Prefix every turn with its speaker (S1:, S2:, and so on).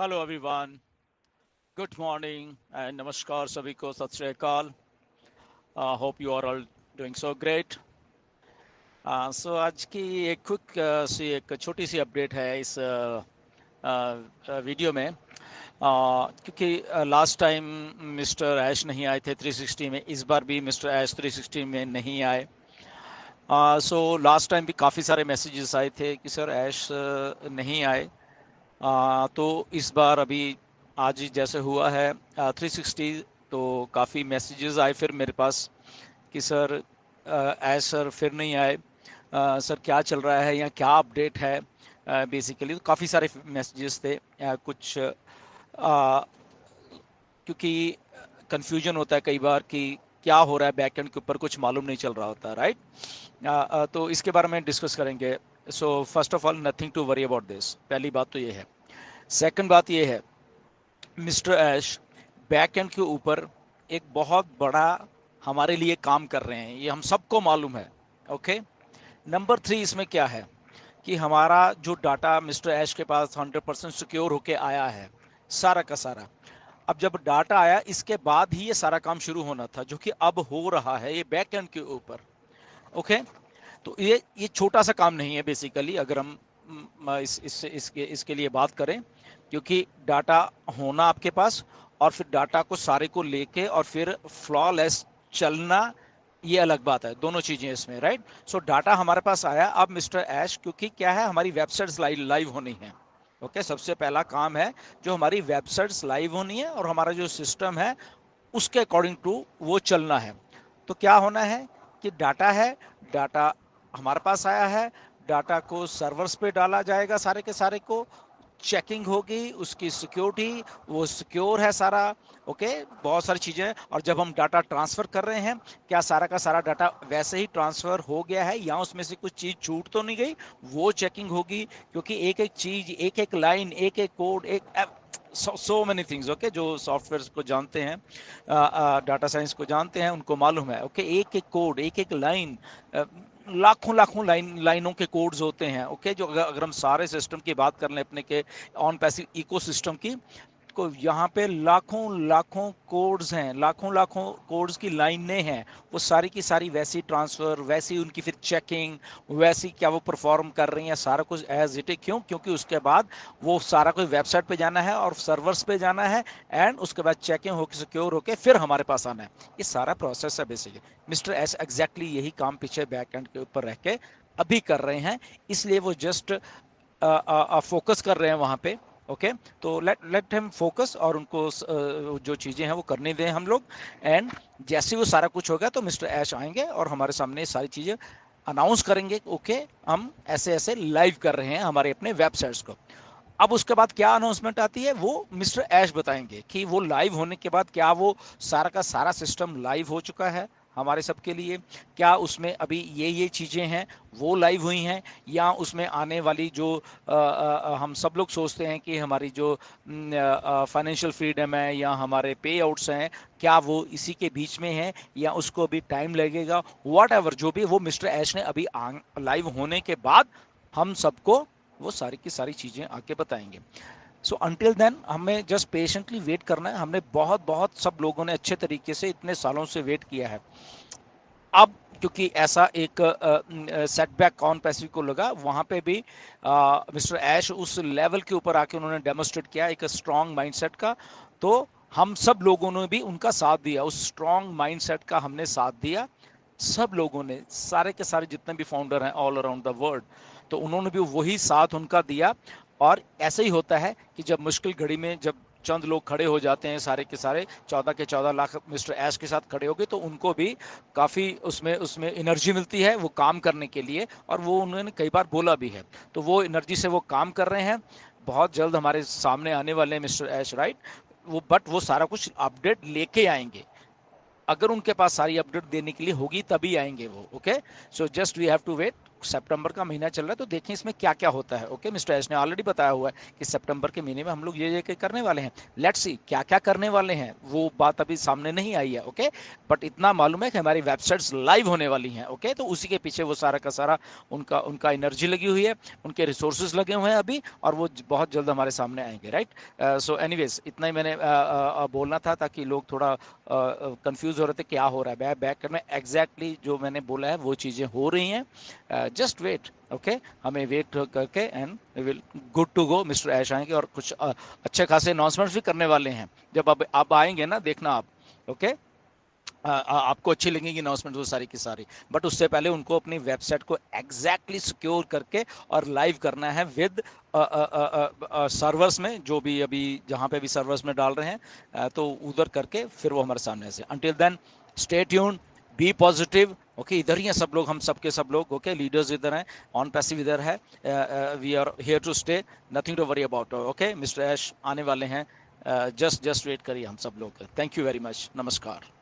S1: Hello everyone, good morning and नमस्कार सभी को, Sat Sri Akal. Hope you are all doing so great. So आज की एक क्विक सी एक छोटी सी अपडेट है इस वीडियो में। क्योंकि लास्ट टाइम मिस्टर ऐश नहीं आए थे 360 में, इस बार भी मिस्टर ऐश 360 में नहीं आए। सो लास्ट टाइम भी काफ़ी सारे मैसेजेस आए थे कि सर ऐश नहीं आए। तो इस बार अभी आज ही जैसे हुआ है 360, तो काफ़ी मैसेजेस आए फिर मेरे पास कि सर एज सर फिर नहीं आए। सर क्या चल रहा है या क्या अपडेट है। बेसिकली तो काफ़ी सारे मैसेजेस थे। कुछ क्योंकि कंफ्यूजन होता है कई बार कि क्या हो रहा है बैकएंड के ऊपर, कुछ मालूम नहीं चल रहा होता, राइट। तो इसके बारे में डिस्कस करेंगे। So first of all, nothing to worry about this, पहली बात तो ये है। सेकंड बात ये है, मिस्टर ऐश बैकएंड के ऊपर एक बहुत बड़ा हमारे लिए काम कर रहे हैं, ये हम सबको मालूम है। ओके। नंबर 3 इसमें क्या है कि हमारा जो डाटा मिस्टर ऐश के पास 100% सिक्योर होके आया है, सारा का सारा। अब जब डाटा आया इसके बाद ही ये सारा काम शुरू होना था, जो कि अब हो रहा है ये बैकएंड के ऊपर। ओके। तो ये छोटा सा काम नहीं है बेसिकली, अगर हम इसके लिए बात करें, क्योंकि डाटा होना आपके पास और फिर डाटा को सारे को लेके और फिर फ्लॉलेस चलना, ये अलग बात है। दोनों चीजें इसमें, राइट। सो डाटा हमारे पास आया। अब मिस्टर ऐश, क्योंकि क्या है, हमारी वेबसाइट्स लाइव होनी है। ओके। सबसे पहला काम है जो हमारी वेबसाइट्स लाइव होनी है और हमारा जो सिस्टम है उसके अकॉर्डिंग टू वो चलना है। तो क्या होना है कि डाटा है, डाटा हमारे पास आया है, डाटा को सर्वर्स पे डाला जाएगा, सारे के सारे को चेकिंग होगी, उसकी सिक्योरिटी, वो सिक्योर है सारा। ओके। बहुत सारी चीजें। और जब हम डाटा ट्रांसफर कर रहे हैं, क्या सारा का सारा डाटा वैसे ही ट्रांसफर हो गया है या उसमें से कुछ चीज छूट तो नहीं गई, वो चेकिंग होगी। क्योंकि एक एक चीज, एक एक लाइन, एक एक कोड, एक सो मेनी थिंग्स। ओके। जो सॉफ्टवेयर को जानते हैं, डाटा साइंस को जानते हैं, उनको मालूम है। ओके। एक एक कोड, एक एक लाइन, लाखों लाखों लाइनों के कोड्स होते हैं। ओके। जो अगर हम सारे सिस्टम की बात कर लें अपने के ऑन पैसिव इकोसिस्टम की, को यहाँ पे लाखों लाखों कोड्स हैं, लाखों लाखों कोड्स की लाइनें हैं। वो सारी की सारी वैसी ट्रांसफर, वैसी उनकी फिर चेकिंग, वैसी क्या वो परफॉर्म कर रही हैं, सारा कुछ एज इट इज। क्यों? क्योंकि उसके बाद वो सारा कुछ वेबसाइट पे जाना है और सर्वर्स पे जाना है, एंड उसके बाद चेकिंग होकर सिक्योर होकर फिर हमारे पास आना है। ये सारा प्रोसेस है बेसिकली। मिस्टर एस एग्जैक्टली यही काम पीछे बैक एंड के ऊपर रह के अभी कर रहे हैं, इसलिए वो जस्ट फोकस कर रहे हैं वहां पे। ओके। तो लेट हिम फोकस और उनको जो चीजें हैं वो करने दें हम लोग। एंड जैसे वो सारा कुछ होगा तो मिस्टर ऐश आएंगे और हमारे सामने सारी चीजें अनाउंस करेंगे। ओके। हम ऐसे ऐसे लाइव कर रहे हैं हमारे अपने वेबसाइट्स को। अब उसके बाद क्या अनाउंसमेंट आती है वो मिस्टर ऐश बताएंगे कि वो लाइव होने के बाद क्या वो सारा का सारा सिस्टम लाइव हो चुका है हमारे सबके लिए, क्या उसमें अभी ये चीज़ें हैं वो लाइव हुई हैं, या उसमें आने वाली जो हम सब लोग सोचते हैं कि हमारी जो फाइनेंशियल फ्रीडम है या हमारे पे आउट्स हैं, क्या वो इसी के बीच में है या उसको अभी टाइम लगेगा। वॉट एवर जो भी, वो मिस्टर ऐश ने अभी लाइव होने के बाद हम सबको वो सारी की सारी चीज़ें आके बताएंगे। सो अंटिल देन हमें जस्ट पेशेंटली वेट करना है। हमने बहुत बहुत सब लोगों ने अच्छे तरीके से इतने सालों से वेट किया है। अब क्योंकि ऐसा एक सेटबैक कॉन पैसिफिक को लगा, वहां पे भी मिस्टर ऐश उस लेवल के ऊपर आके उन्होंने डेमोस्ट्रेट किया एक स्ट्रांग माइंडसेट का। तो हम सब लोगों ने भी उनका साथ दिया, उस स्ट्रांग माइंडसेट का हमने साथ दिया। सब लोगों ने, सारे के सारे जितने भी फाउंडर हैं ऑल अराउंड द वर्ल्ड, तो उन्होंने भी वही साथ उनका दिया। और ऐसे ही होता है कि जब मुश्किल घड़ी में जब चंद लोग खड़े हो जाते हैं, सारे के सारे 14 के 14 लाख मिस्टर ऐश के साथ खड़े हो गए, तो उनको भी काफ़ी उसमें उसमें एनर्जी मिलती है वो काम करने के लिए, और वो उन्होंने कई बार बोला भी है। तो वो एनर्जी से वो काम कर रहे हैं। बहुत जल्द हमारे सामने आने वाले हैं मिस्टर ऐश, राइट। वो बट वो सारा कुछ अपडेट लेके आएंगे। अगर उनके पास सारी अपडेट देने के लिए होगी तभी आएंगे वो। Okay. So just we have to wait. सितंबर का महीना चल रहा है, तो देखें इसमें क्या क्या होता है। ओके, मिस्टर एश ने ऑलरेडी बताया हुआ है कि सितंबर के महीने में हम लोग ये करने वाले हैं। लेट्स सी क्या क्या करने वाले हैं, वो बात अभी सामने नहीं आई है। ओके, बट इतना मालूम है कि हमारी वेबसाइट्स लाइव होने वाली हैं। ओके, तो उसी के पीछे वो सारा का सारा उनका उनका एनर्जी लगी हुई है, उनके रिसोर्सेज लगे हुए हैं अभी, और वो बहुत जल्द हमारे सामने आएंगे। राइट, सो एनीवेज इतना ही मैंने बोलना था, ताकि लोग थोड़ा कंफ्यूज हो रहे थे क्या हो रहा है बैक में। एग्जैक्टली जो मैंने बोला है वो चीज़ें हो रही हैं। Just wait. ओके, हमें वेट करके and we will good to go. Mister Ash आएंगे और कुछ अच्छे खासे अनाउंसमेंट्स भी करने वाले हैं। जब अब आप आएंगे ना, देखना आप। ओके, आपको अच्छी लगेगी अनाउंसमेंट वो सारी की सारी, बट उससे पहले उनको अपनी वेबसाइट को एग्जैक्टली सिक्योर करके और लाइव करना है विद सर्वर्स में, जो भी अभी जहाँ पे भी सर्वर्स में डाल रहे हैं, तो उधर करके फिर वो हमारे सामने से। Until then stay tuned, be positive. Okay, इधर ही हैं सब लोग, हम सबके सब लोग। ओके, लीडर्स इधर हैं, ऑन पैसिव इधर है, we are here to stay, nothing to worry about. Okay, mister Ash आने वाले हैं, जस्ट वेट करिए हम सब लोग। थैंक यू वेरी मच, नमस्कार।